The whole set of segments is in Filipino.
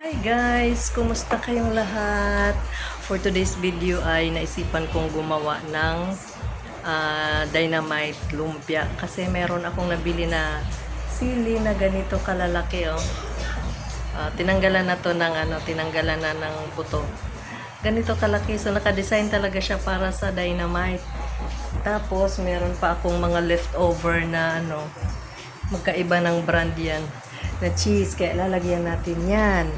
Hi guys! Kumusta kayong lahat? For today's video ay naisipan kong gumawa ng dynamite lumpia kasi meron akong nabili na sili na ganito kalalaki oh. Tinanggalan na to ng tinanggalan na ng buto. Ganito kalaki, so naka-design talaga siya para sa dynamite. Tapos meron pa akong mga leftover na magkaiba ng brand yan na cheese, kaya lalagyan natin yan.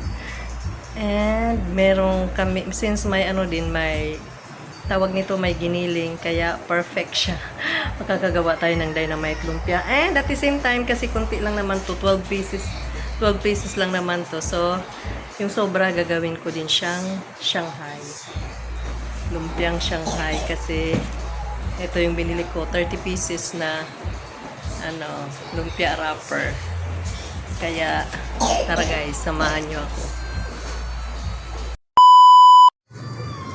And merong kami, since may may tawag nito, may giniling, kaya perfect siya. Makakagawa tayo ng dynamite lumpia. And at the same time, kasi kunti lang naman to, 12 pieces lang naman to. So, yung sobra gagawin ko din siyang Shanghai. Lumpiang Shanghai kasi ito yung binili ko, 30 pieces na lumpia wrapper. Kaya, tara guys, samahan nyo ako.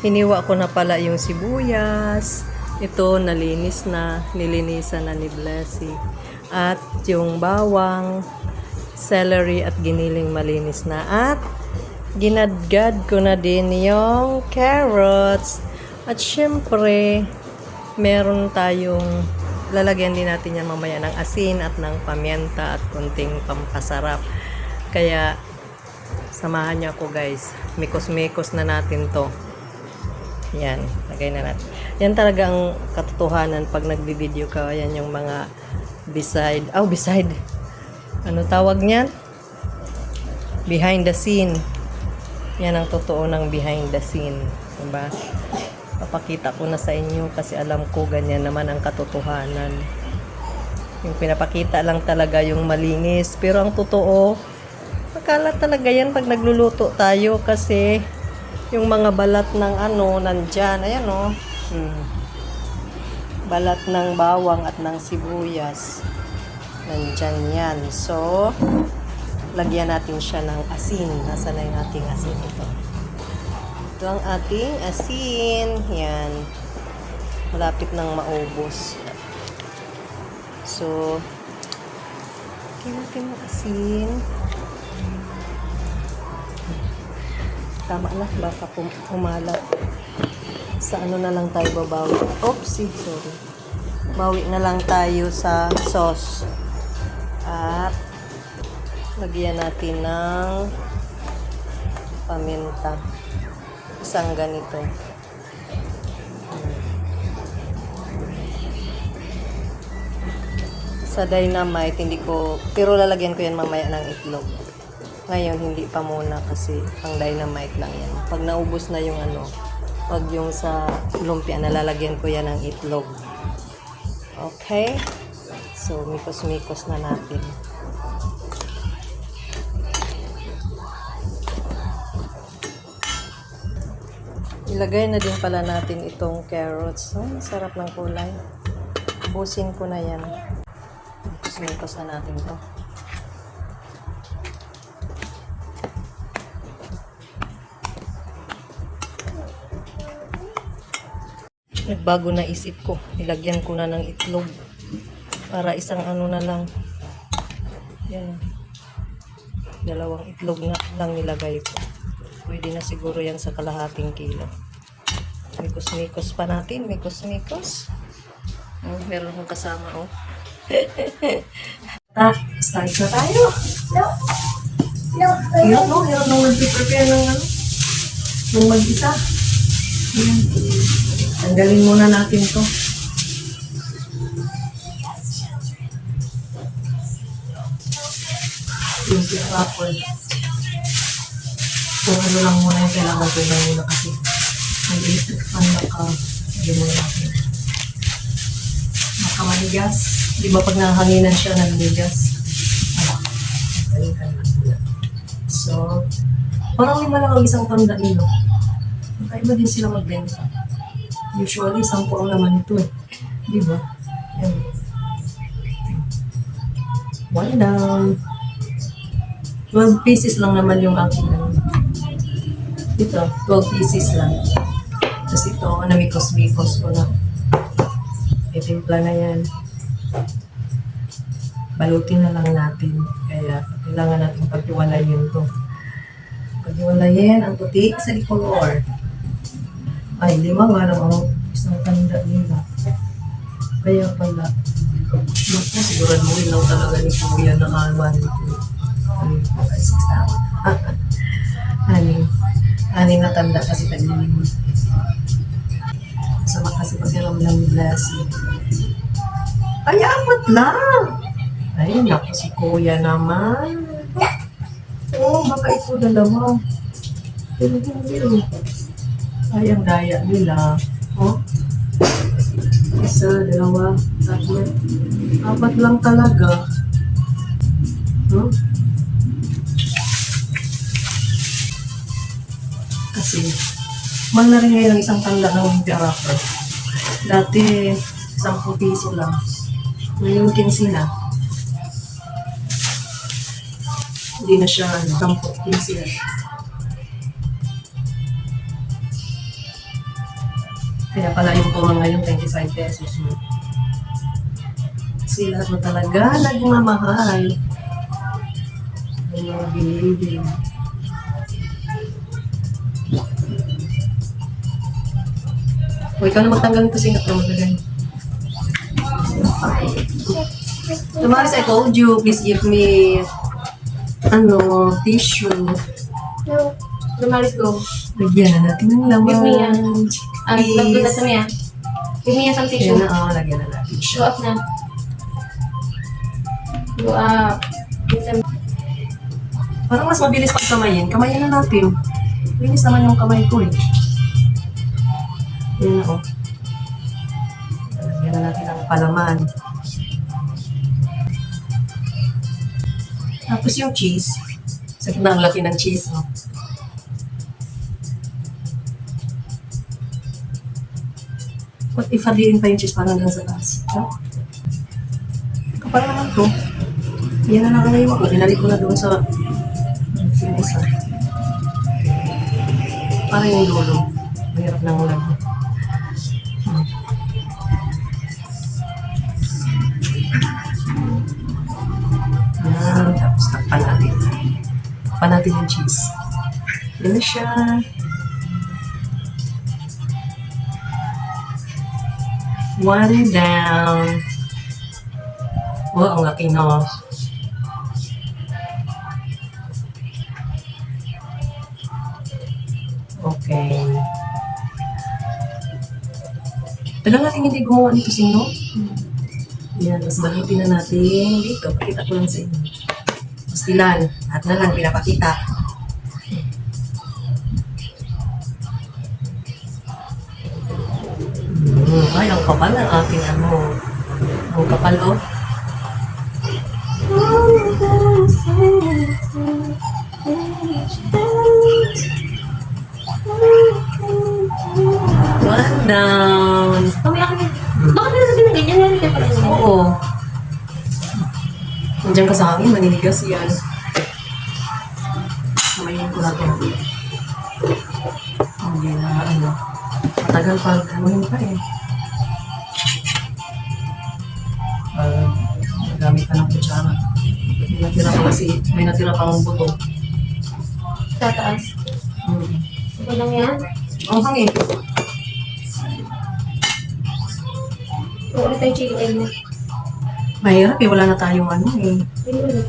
Hiniwa ko na pala yung sibuyas. Ito, nalinis na. Nilinisan na ni Blessy. At yung bawang, celery at giniling malinis na. At ginadgad ko na din yung carrots. At syempre, meron tayong lalagyan din natin yan mamaya ng asin at ng pamienta at kunting pampasarap. Kaya, samahan niyo ako guys. Mikos-mikos na natin to. Yan, lagay na natin. Yan talaga ang katotohanan pag nagbi-video ka. Yan yung mga beside. Ano tawag niyan? Behind the scene. Yan ang totoo ng behind the scene. Diba? Papakita ko na sa inyo kasi alam ko ganyan naman ang katotohanan. Yung pinapakita lang talaga yung malinis. Pero ang totoo, makalat talaga yan pag nagluluto tayo kasi yung mga balat ng nandyan. Ayan o. Balat ng bawang at ng sibuyas. Nandyan yan. So, lagyan natin siya ng asin. Nasaan na yung ating asin ito? Ito ang ating asin. Yan. Malapit nang maubos. So, lagyan natin ng asin. Tama na, baka umalat. Sa na lang tayo babawi. Oopsie, sorry. Bawi na lang tayo sa sauce. At lagyan natin ng paminta. Isang ganito. Sa dynamite, hindi ko, pero lalagyan ko yan mamaya ng itlog. Ngayon, hindi pa muna kasi pang dynamite lang yan. Pag naubos na yung pag yung sa lumpia, nalalagyan ko yan ng itlog. Okay? So, mikos-mikos na natin. Ilagay na din pala natin itong carrots. Ay, sarap ng kulay. Ubusin ko na yan. Mikos-mikos na natin to. Nagbago na isip ko. Ilagyan ko na ng itlog. Para isang na lang. Yan. Dalawang itlog na lang nilagay ko. Pwede na siguro yan sa kalahating kilo. Mikos-mikos pa natin. Mikos-mikos. Meron akong kasama start na tayo. Hirap nung mag-prepare ng mag-isa. Yan. Tanggalin muna natin to. Yung wrapper. Kung lang muna yung kailangan ko lang muna kasi may electric fan hindi muna natin. Manigas. Di ba pag nahanginan siya, nagbigas? Balikan natin. So, parang 5 lang ang isang tanda nilo. Magkaiba din sila magbenta. Usually, 10 ang naman ito eh. Di ba? Yan. One down. 12 pieces lang naman yung aking Ito, 12 pieces lang. Tapos ito, namikos-mikos ko na. Itimpla na yan. Balutin na lang natin. Kaya, kailangan natin pagtiwalayin to. Pag Hiwalayin ang puti sa color. Ay, 5 nga naman. Isang tanda nila. Kaya pala. Basta siguraduhin lang talaga ni Kuya na anuan nito. Aning na tanda kasi taglilim. Sama kasi pagkaroon ng blessing. Ay, 4 lang! Ay, naku si Kuya naman. Oo, baka ito 2. Pero hindi. Ay, ang daya nila. Oh. 1, 2, 3. 4 lang talaga. Hmm? Kasi, mahal na rin ngayon ang isang tanda ng wrapper. Dati, 10 piso lang. Ngayon, 15 na. Hindi na siya 10, 15 na. Kaya pala yung puro ngayon 25 pesos mo. Kasi lahat mo talaga nagmamahal. Yung mga binibig. O, ikaw na magtanggal nito singat na maglagay. Tumaris, I told you, please give me tissue. No. Lumalis go. Lagyan na natin ng laman. Give me yan. Lagyan na Please. sa miya. Give me yan sa tissue. Yan na, lagyan na natin Go siya. up na. Go up. Parang mas mabilis pag kamayin. Kamayin na natin. Linis naman yung kamay ko eh. Yan na, oh. Lagyan na natin ang palaman. Tapos yung cheese. Sakit na ang laki ng cheese, no? What if haliin pa yung cheese parang hanggang sa taas? No? Kapal naman to. Yan na lang ngayon ako. Dinalik ko na doon sa yung isa. Parang yung dulo. Mahirap na ulan. Yan. Tapos takpan natin. Takpan natin yung cheese. Yan na siya. One down. Oh, ang laki no. Okay. Alam natin hindi gumawa nito sino? Yan, mas balitin na natin dito. Pakita ko lang sa inyo. Pastilan. At na lang pinapakita. Ay, ang kapal ng aking ang kapal oh. One down. Kami ako niya. Bakit nila sabihin na ganyan? Meron kayo pala ganyan. Oo. Nandiyan ka sa akin, maninigas yan. Kamayin ko natin. Hindi na, matagal pag anuhin pa eh. Gamit ka ng kutsara. May natira pang buto. Tataas. Ito lang yan. Ang hangin. Ito ulit tayo chicken egg mo. Mahirap eh, wala na tayong Bili ulit.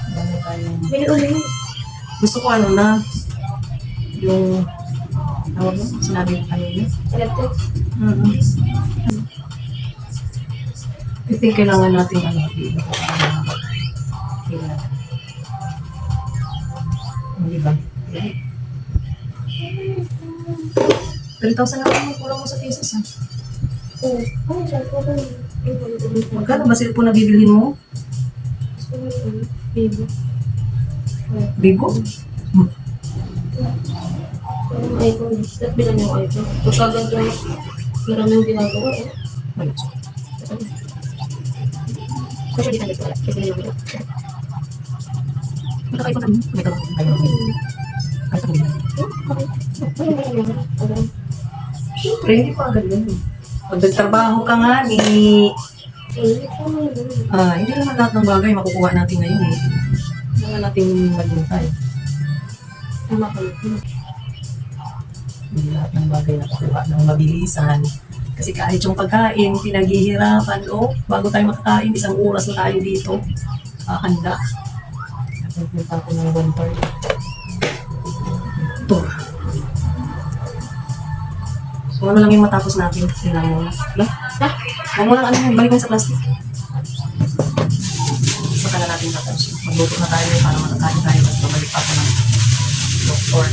Wala na tayong... Bili ulit. Gusto ko yung... Tawag mo? Sinabi ko kanina. Electric. I think kailangan natin Hindi ba? 3,000 na lang kulang mo sa pesos ha. Oo. Ay, saan po ba? Magkano ba cellphone na bibilhin mo? Baby. Bigo? Ang iPhone. At bilang yung iPhone. Kapag ganito ay maraming ginagawa eh. Ayun. Kasi di sabi ko wala. Kasi nilawin ko. Magkakaiba ka din. May tawag kayo. Kahit ako din. Siyempre, hindi pa agad yun. Pag nagtrabaho ka nga hindi naman lahat ng bagay makukuha natin ngayon eh. Kailangan natin maghintay. Kumakalot mo. Lahat ng bagay na kuha ng mabilisan. Kasi kahit yung pagkain, pinaghihirapan, bago tayo makakain, 1 oras na tayo dito. Handa. Nagpunta ako ng 1:30. Ito. So, ano lang yung matapos natin? Sila muna. Huwag mo lang balik mo sa plastic. Saka na natin tapos. Magluto na tayo para makakain tayo at babalik pa ako ng doktor.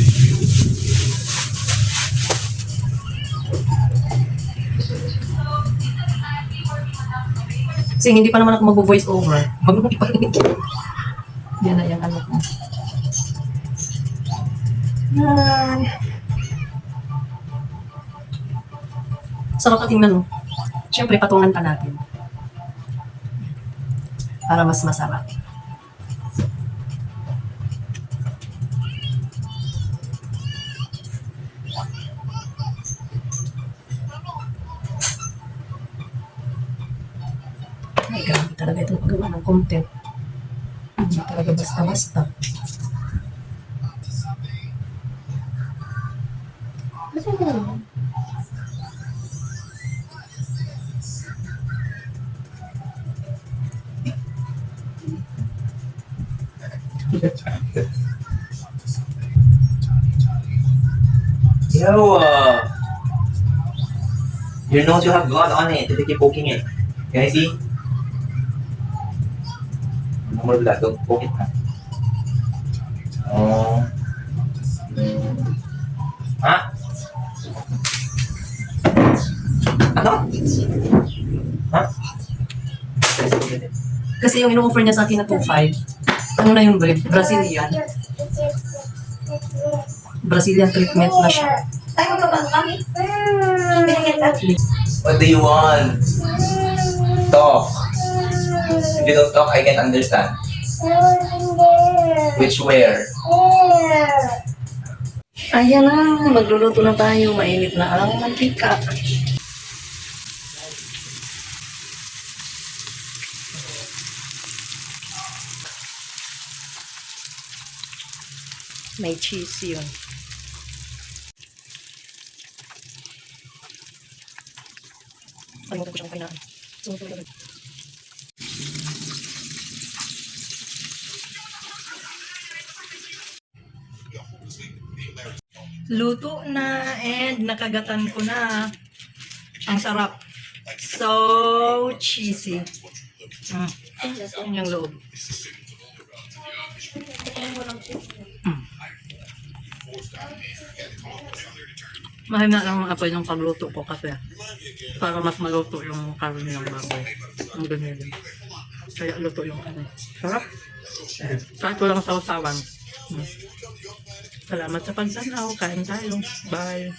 Kasi hindi pa naman ako mag-voice over. Wag mo ipakinig. Yan na yung ano ko. Yan. Sarap na tingnan mo. Siyempre, patungan pa natin. Para mas masarap. Ay, grabe talaga itong paggawa ng content. Hindi talaga basta-basta. Kasi ano naman? Yo, your nose, you have blood on it. If you keep poking it. Can I see? No more blood. Don't poke it. Oh. Ha? Ano? Ha? Kasi yung ino-offer niya sa akin na 2.5, ano na yung bread? Brazilian. Brazilian treatment na siya. Tayo ka ba kami? What do you want? Talk. If you don't talk, I can't understand. Which where? Ayan na, magluluto na tayo. Mainit na ang mantika. May cheese yun. Alimutan ko siyang kainaan. Sumutuloy ulit. Luto na and nakagatan ko na. Ang sarap. So cheesy. Yung loob. Mahina lang ang apoy ng pagluto ko kasi para mas maluto yung karne ng baboy. Ang ganyan. Kaya luto yung ano. Sarap. Kahit walang sausawan. Salamat sa pagsanaw. Kain tayo. Bye.